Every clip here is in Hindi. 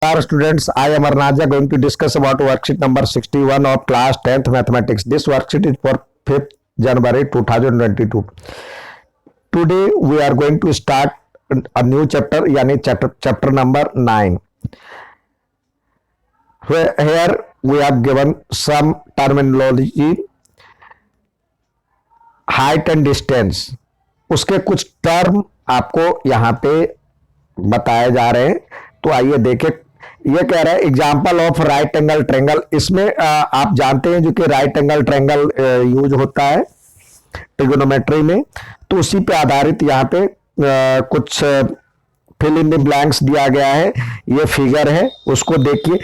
Our students, I am Arnaja going to discuss about worksheet number 61 of class 10th mathematics. This worksheet is for 5th January 2022. Today we are going to start a new chapter, yani chapter number 9. Here we have given some terminology, height and distance. उसके कुछ टर्म आपको यहाँ पे बताए जा रहे हैं, तो आइए देखें। ये कह रहा है example of right angle triangle. इसमें आप जानते हैं जो कि राइट एंगल ट्रेंगल यूज होता है ट्रिगोनोमेट्री में, तो उसी पे आधारित यहाँ पे कुछ फिल इन द ब्लैंक्स दिया गया है। ये फिगर है, उसको देखिए।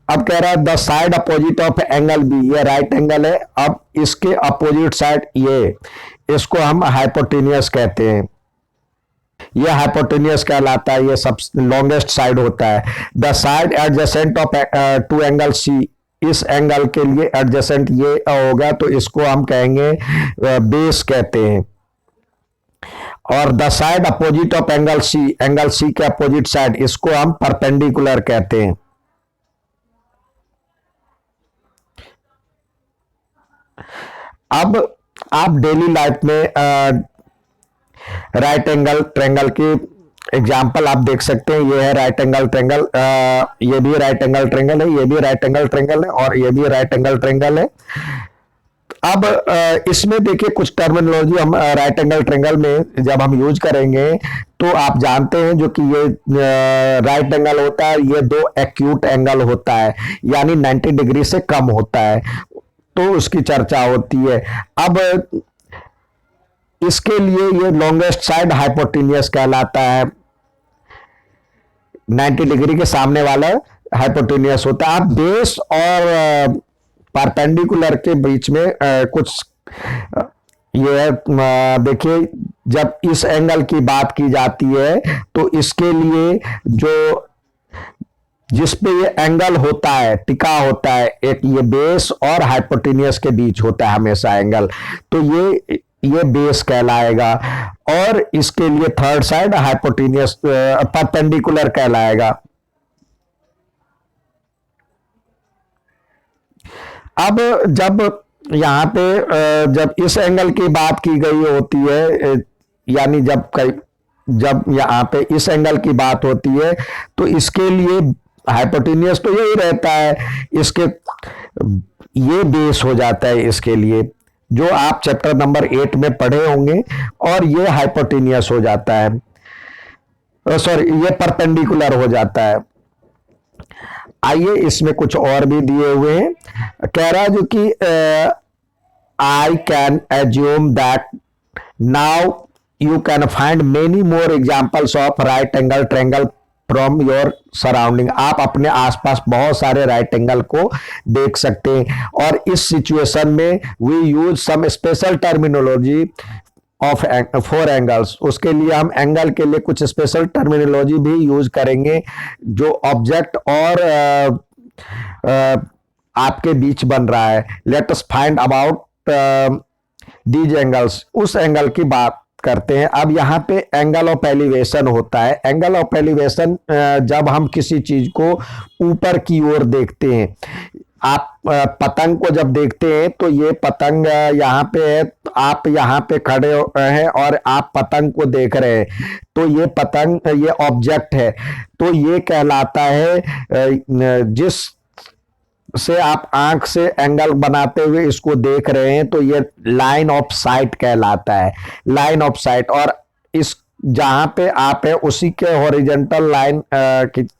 अब कह रहा है the side opposite of angle B, ये राइट एंगल है। अब इसके अपोजिट साइड ये, इसको हम हाइपोटेनियस कहते हैं। ये हाइपोटेनियस कहलाता है, ये सब लॉन्गेस्ट साइड होता है। The side adjacent of to angle C, इस एंगल के लिए एडजेसेंट ये होगा, तो इसको हम कहेंगे बेस कहते हैं। और the side opposite of angle C के अपोजिट साइड, इसको हम परपेंडिकुलर कहते हैं। अब आप डेली लाइफ में राइट एंगल ट्रेंगल की एग्जाम्पल आप देख सकते हैं। ये है राइट एंगल ट्रेंगल, ये भी राइट एंगल ट्रेंगल है, ये भी राइट एंगल ट्रेंगल है, और ये भी राइट एंगल ट्रेंगल है। अब इसमें देखिए कुछ टर्मिनोलॉजी हम राइट एंगल ट्रेंगल में जब हम यूज करेंगे, तो आप जानते हैं जो कि ये राइट एंगल होता है, ये दो एक्यूट एंगल होता है, यानी 90 डिग्री से कम होता है, तो उसकी चर्चा होती है। अब इसके लिए ये लॉन्गेस्ट साइड हाइपोटेनियस कहलाता है, 90 डिग्री के सामने वाला हाइपोटेनियस होता है। अब बेस और परपेंडिकुलर के बीच में कुछ ये देखिए, जब इस एंगल की बात की जाती है, तो इसके लिए जो जिस पे ये एंगल होता है, टिका होता है, एक ये बेस और हाइपोटेनियस के बीच होता है हमेशा एंगल, तो ये बेस कहलाएगा। और इसके लिए थर्ड साइड हाइपोटेनियस परपेंडिकुलर कहलाएगा। अब जब यहाँ पे जब इस एंगल की बात की गई होती है, यानी जब यहाँ पे इस एंगल की बात होती है, तो इसके लिए हाइपोटेनियस तो यही रहता है, इसके ये बेस हो जाता है इसके लिए, जो आप चैप्टर नंबर 8 में पढ़े होंगे, और ये हाइपोटेनियस हो जाता है, सॉरी ये परपेंडिकुलर हो जाता है। आइए इसमें कुछ और भी दिए हुए हैं। कह रहा है जो कि I can assume that now you can find many more examples of right angle triangle from your surrounding. आप अपने आसपास बहुत सारे राइट एंगल को देख सकते हैं, और इस सिचुएशन में we use some special terminology of four angles. उसके लिए हम एंगल के लिए कुछ स्पेशल टर्मिनोलॉजी भी यूज करेंगे, जो ऑब्जेक्ट और आपके बीच बन रहा है। Let us find about these angles. उस एंगल की बात करते हैं। अब यहाँ पे एंगल ऑफ एलिवेशन होता है। एंगल ऑफ एलिवेशन जब हम किसी चीज को ऊपर की ओर देखते हैं, आप पतंग को जब देखते हैं, तो ये पतंग यहाँ पे है, आप यहाँ पे खड़े हैं और आप पतंग को देख रहे हैं, तो ये पतंग ये ऑब्जेक्ट है, तो ये कहलाता है जिस से आप आंख से एंगल बनाते हुए इसको देख रहे हैं, तो ये लाइन ऑफ साइट कहलाता है, लाइन ऑफ साइट। और इस जहां पे आप है उसी के हॉरिजॉन्टल लाइन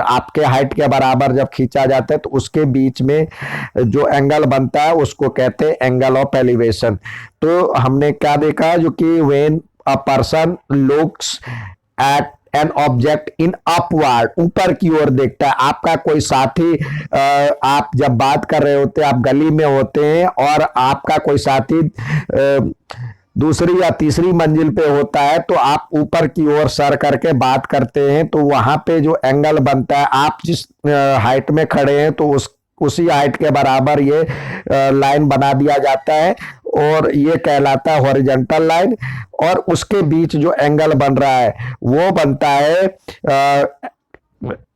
आपके हाइट के बराबर जब खींचा जाता है, तो उसके बीच में जो एंगल बनता है उसको कहते हैं एंगल ऑफ एलिवेशन। तो हमने क्या देखा, जो कि when a person looks at an object in upward, ऊपर की ओर देखता है। आपका कोई साथी, आप जब बात कर रहे होते हैं, आप गली में होते हैं, और आपका कोई साथी दूसरी या तीसरी मंजिल पे होता है, तो आप ऊपर की ओर सर करके बात करते हैं, तो वहां पे जो एंगल बनता है, आप जिस हाइट में खड़े हैं, तो उसी हाइट के बराबर ये लाइन बना दिया जाता है, और ये कहलाता है हॉरिजॉन्टल लाइन। और उसके बीच जो एंगल बन रहा है वो बनता है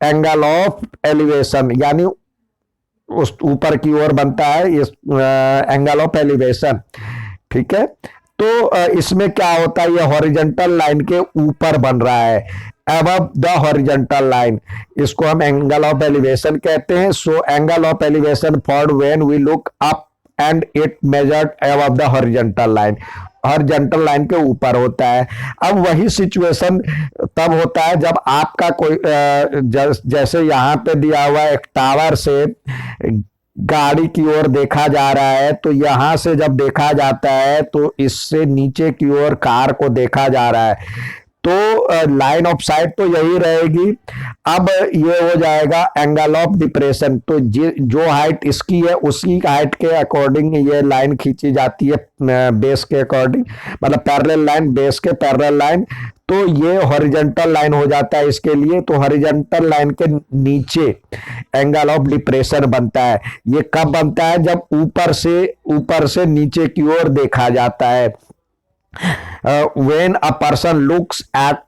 एंगल ऑफ एलिवेशन, यानी उस ऊपर की ओर बनता है इस एंगल ऑफ एलिवेशन। ठीक है, तो इसमें क्या होता है, ये हॉरिजॉन्टल लाइन के ऊपर बन रहा है, अबव द हॉरिजॉन्टल लाइन, इसको हम एंगल ऑफ एलिवेशन कहते हैं। So angle of elevation formed when we look up and it measured above the horizontal line, horizontal line के ऊपर होता है। अब वही सिचुएशन तब होता है जब आपका कोई जैसे यहां पे दिया हुआ एक टावर से गाड़ी की ओर देखा जा रहा है, तो यहां से जब देखा जाता है तो इससे नीचे की ओर कार को देखा जा रहा है, तो लाइन ऑफ साइट तो यही रहेगी। अब ये हो जाएगा एंगल ऑफ डिप्रेशन, तो जो हाइट इसकी है उसी हाइट के अकॉर्डिंग ये लाइन खींची जाती है बेस के अकॉर्डिंग, मतलब पैरेलल लाइन, बेस के पैरेलल लाइन, तो ये हॉरिजॉन्टल लाइन हो जाता है इसके लिए। तो हॉरिजॉन्टल लाइन के नीचे एंगल ऑफ डिप्रेशन बनता है। ये कब बनता है, जब ऊपर से नीचे की ओर देखा जाता है। When a person looks at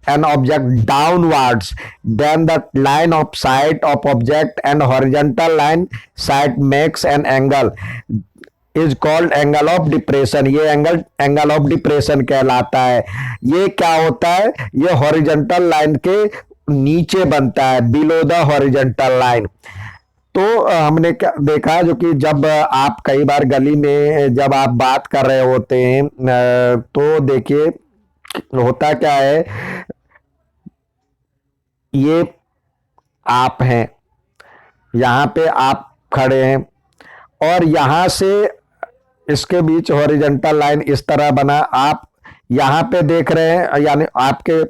an object downwards, then the line of sight of object and horizontal line sight makes an angle is called angle of depression। ये एंगल ऑफ डिप्रेशन कहलाता है। ये क्या होता है, ये हॉरिजॉन्टल लाइन के नीचे बनता है, बिलो द हॉरिजॉन्टल लाइन। तो हमने क्या देखा, जो कि जब आप कई बार गली में जब आप बात कर रहे होते हैं तो देखिए होता क्या है, ये आप हैं, यहाँ पे आप खड़े हैं और यहाँ से इसके बीच हॉरिजॉन्टल लाइन इस तरह बना, आप यहाँ पे देख रहे हैं, यानी आपके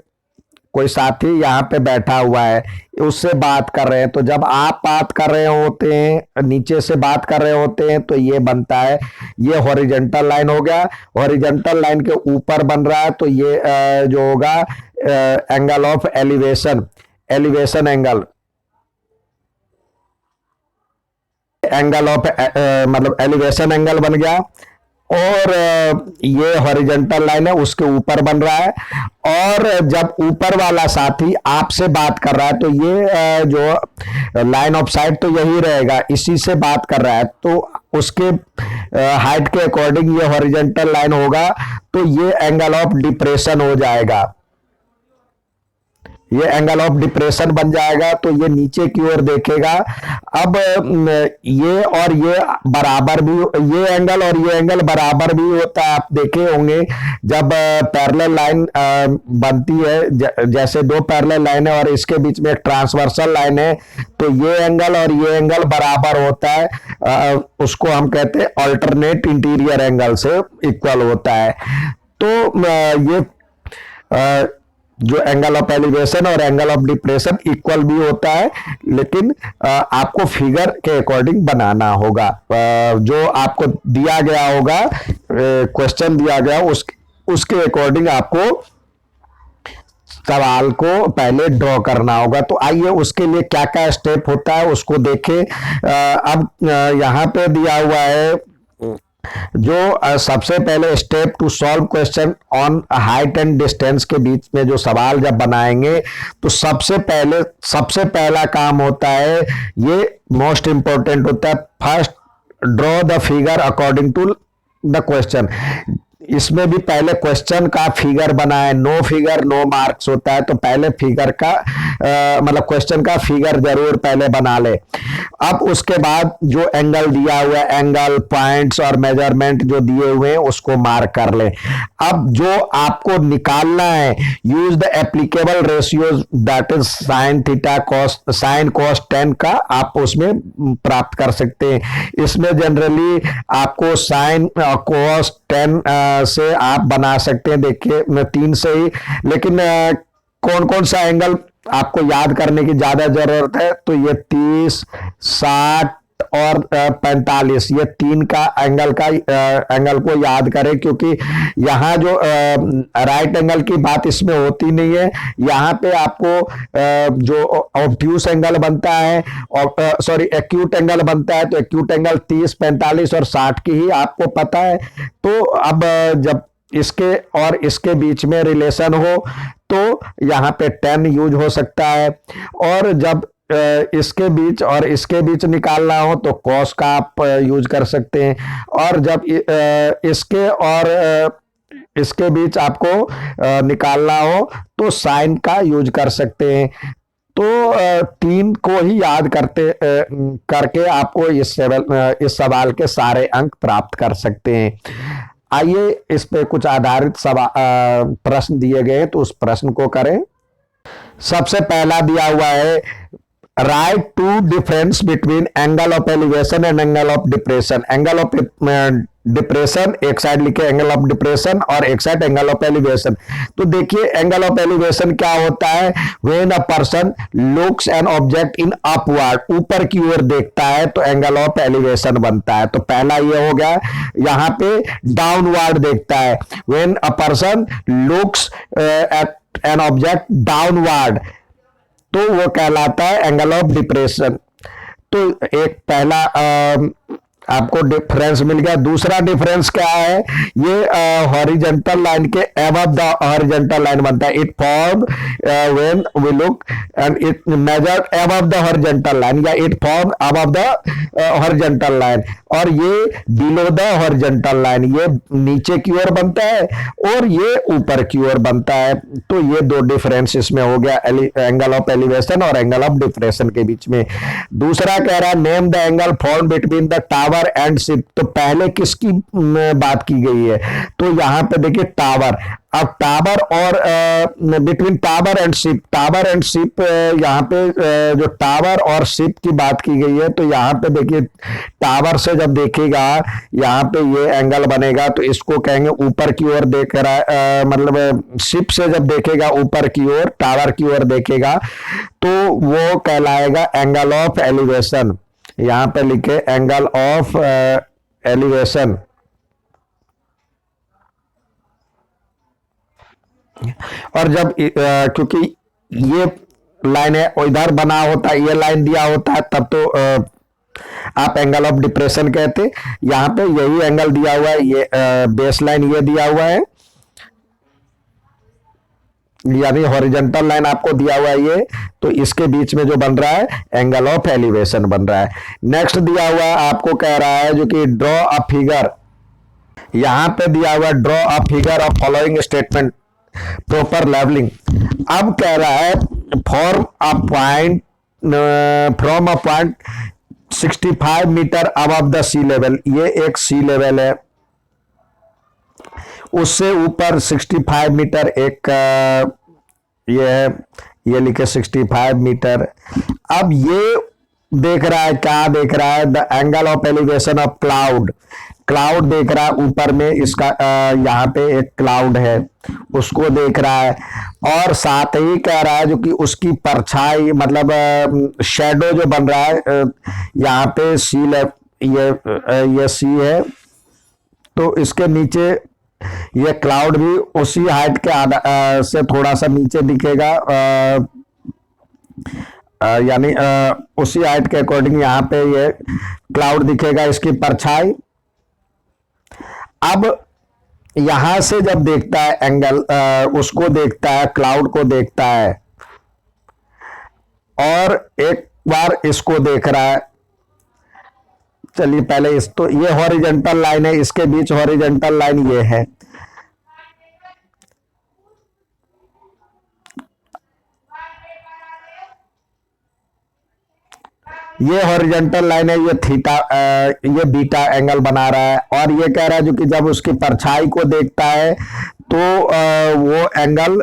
कोई साथी यहाँ पे बैठा हुआ है, उससे बात कर रहे हैं। तो जब आप बात कर रहे होते हैं, नीचे से बात कर रहे होते हैं, तो ये बनता है, ये हॉरिजॉन्टल लाइन हो गया। हॉरिजॉन्टल लाइन के ऊपर बन रहा है, तो ये जो होगा angle of elevation, elevation angle, angle of मतलब एलिवेशन एंगल बन गया। और ये हॉरिजॉन्टल लाइन है, उसके ऊपर बन रहा है। और जब ऊपर वाला साथी आपसे बात कर रहा है, तो ये जो लाइन ऑफ साइट तो यही रहेगा, इसी से बात कर रहा है, तो उसके हाइट के अकॉर्डिंग ये हॉरिजॉन्टल लाइन होगा, तो ये एंगल ऑफ डिप्रेशन हो जाएगा, ये एंगल ऑफ डिप्रेशन बन जाएगा। तो ये नीचे की ओर देखेगा। अब ये और ये बराबर भी, ये एंगल और ये एंगल बराबर भी होता है। आप देखे होंगे जब पैरेलल लाइन बनती है, जैसे दो पैरेलल लाइन है और इसके बीच में एक ट्रांसवर्सल लाइन है, तो ये एंगल और ये एंगल बराबर होता है, उसको हम कहते हैं अल्टरनेट इंटीरियर एंगल से इक्वल होता है। तो ये जो एंगल ऑफ एलिवेशन और एंगल ऑफ डिप्रेशन इक्वल भी होता है, लेकिन आपको फिगर के अकॉर्डिंग बनाना होगा। जो आपको दिया गया होगा, क्वेश्चन दिया गया, उसके अकॉर्डिंग आपको सवाल को पहले ड्रॉ करना होगा। तो आइए उसके लिए क्या क्या स्टेप होता है उसको देखें। अब यहाँ पे दिया हुआ है, जो सबसे पहले step to solve question on height and distance के बीच में जो सवाल जब बनाएंगे, तो सबसे पहला काम होता है, ये मोस्ट इंपॉर्टेंट होता है, first draw the figure according to the question. इसमें भी पहले क्वेश्चन का फिगर बनाए, नो फिगर नो मार्क्स होता है, तो पहले फिगर का मतलब क्वेश्चन का फिगर जरूर पहले बना ले। अब उसके बाद जो एंगल दिया हुआ है, एंगल, पॉइंट्स और मेजरमेंट जो दिए हुए हैं उसको मार्क कर ले। अब जो आपको निकालना है, use the applicable ratios, that is sine theta cos, sine cos tan का आप उसमें प्राप्त कर सकते हैं। इसमें जनरली आपको साइन कॉस टेन से आप बना सकते हैं, देखिए 3 से ही। लेकिन कौन कौन सा एंगल आपको याद करने की ज्यादा जरूरत है, तो ये 30, 60 और 45, ये 3 का एंगल को याद करें, क्योंकि यहाँ जो राइट एंगल की बात इसमें होती नहीं है। यहाँ पे आपको जो ऑब्ट्यूस एंगल बनता है, सॉरी एक्यूट एंगल बनता है, तो एक्यूट एंगल 30, 45 और 60 की ही आपको पता है। तो अब जब इसके और इसके बीच में रिलेशन हो, तो यहाँ पे 10 यूज हो सकता है। और जब इसके बीच और इसके बीच निकालना हो तो कॉस का आप यूज कर सकते हैं। और जब इसके और इसके बीच आपको निकालना हो तो साइन का यूज कर सकते हैं। तो तीन को ही याद करके आपको इस सवाल के सारे अंक प्राप्त कर सकते हैं। आइए इस पे कुछ आधारित प्रश्न दिए गए तो उस प्रश्न को करें। सबसे पहला दिया हुआ है, write to difference between angle of elevation and angle of depression. Angle of depression एक साइड लिखे एंगल ऑफ डिप्रेशन और एक साइड एंगल ऑफ एलिवेशन। तो देखिए एंगल ऑफ एलिवेशन क्या होता है, when a person looks an object in upward, ऊपर की ओर देखता है तो एंगल ऑफ एलिवेशन बनता है। तो पहला ये हो गया। यहां पे डाउनवर्ड देखता है, when a person looks at an object downward, तो वो कहलाता है एंगल ऑफ डिप्रेशन। तो एक पहला आपको डिफरेंस मिल गया। दूसरा डिफरेंस क्या है, ये हॉरिजॉन्टल लाइन के अबव द हॉरिजॉन्टल लाइन बनता है। It form when we look and it measured above the horizontal line, या it form above the horizontal line. और ये बिलो द हॉरिजॉन्टल लाइन, ये नीचे की ओर बनता है और ये ऊपर की ओर बनता है। तो ये दो डिफरेंस इसमें हो गया एंगल ऑफ एलिवेशन और एंगल ऑफ डिप्रेशन के बीच में। दूसरा कह रहा है, name the angle form between the tower and ship. तो पहले किसकी बात की गई है, तो यहां पे देखिए टावर। अब टावर और between tower and ship, tower and ship, यहाँ पे जो टावर और शिप की बात की गई है, तो यहाँ पे देखिए टावर से जब देखेगा यहाँ पे ये एंगल बनेगा तो इसको कहेंगे ऊपर की ओर देख रहा है, मतलब शिप से जब देखेगा ऊपर की ओर, टावर की ओर देखेगा तो वो कहलाएगा एंगल ऑफ एलिवेशन। यहां पे लिखे एंगल ऑफ एलिवेशन। और जब क्योंकि ये लाइन है इधर बना होता है, ये लाइन दिया होता है, तब तो आप एंगल ऑफ डिप्रेशन कहते। यहां पे यही एंगल दिया हुआ है, ये बेस लाइन ये दिया हुआ है, यानी हॉरिजॉन्टल लाइन आपको दिया हुआ है ये, तो इसके बीच में जो बन रहा है एंगल ऑफ एलिवेशन बन रहा है। नेक्स्ट दिया हुआ है, आपको कह रहा है जो कि ड्रॉ अ फिगर। यहां पे दिया हुआ है draw a figure of following statement proper labelling. अब कह रहा है form a point from a point 65 metre above the sea level. ये एक सी लेवल है, उससे ऊपर 65 मीटर एक ये है, ये लिखे 65 मीटर। अब ये देख रहा है, क्या देख रहा है, the angle of elevation of cloud. Cloud देख रहा है ऊपर में, इसका यहाँ पे एक क्लाउड है उसको देख रहा है। और साथ ही कह रहा है जो कि उसकी परछाई, मतलब शेडो जो बन रहा है यहाँ पे सी ये सी है, तो इसके नीचे ये क्लाउड भी उसी हाइट के से थोड़ा सा नीचे दिखेगा, यानी उसी हाइट के अकॉर्डिंग यहाँ पे ये क्लाउड दिखेगा, इसकी परछाई। अब यहां से जब देखता है एंगल, उसको देखता है, क्लाउड को देखता है, और एक बार इसको देख रहा है। चलिए पहले इस, तो ये हॉरिजॉन्टल लाइन है, इसके बीच हॉरिजॉन्टल लाइन ये है। ये हॉरिजॉन्टल लाइन है, ये थीटा, ये बीटा एंगल बना रहा है। और ये कह रहा है जो कि जब उसकी परछाई को देखता है तो वो एंगल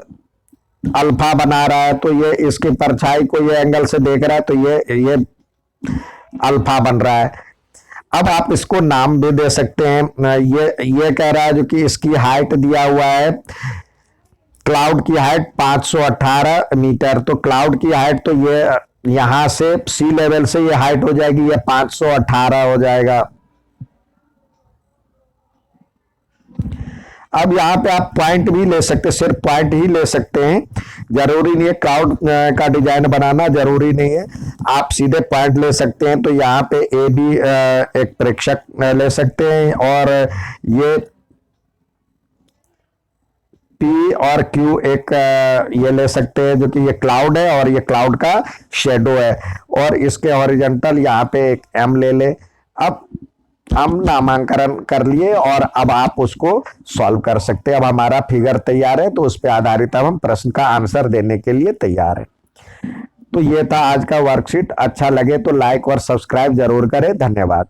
अल्फा बना रहा है। तो ये इसकी परछाई को ये एंगल से देख रहा है, तो ये अल्फा बन रहा है। अब आप इसको नाम भी दे सकते हैं। ये कह रहा है जो कि इसकी हाइट दिया हुआ है, क्लाउड की हाइट 518 मीटर। तो क्लाउड की हाइट, तो ये यहां से सी लेवल से ये हाइट हो जाएगी, ये 518 हो जाएगा। अब यहां पे आप पॉइंट भी ले सकते, सिर्फ पॉइंट ही ले सकते हैं, जरूरी नहीं है क्लाउड का डिजाइन बनाना, जरूरी नहीं है, आप सीधे पॉइंट ले सकते हैं। तो यहाँ पे ए भी एक प्रेक्षक ले सकते हैं, और ये पी और क्यू एक ये ले सकते हैं जो कि ये क्लाउड है और ये क्लाउड का शेडो है, और इसके हॉरिजॉन्टल यहाँ पे एक एम ले ले। अब हम नामांकन कर लिए और अब आप उसको सॉल्व कर सकते हैं। अब हमारा फिगर तैयार है तो उस पर आधारित अब हम प्रश्न का आंसर देने के लिए तैयार है। तो ये था आज का वर्कशीट। अच्छा लगे तो लाइक और सब्सक्राइब जरूर करें। धन्यवाद।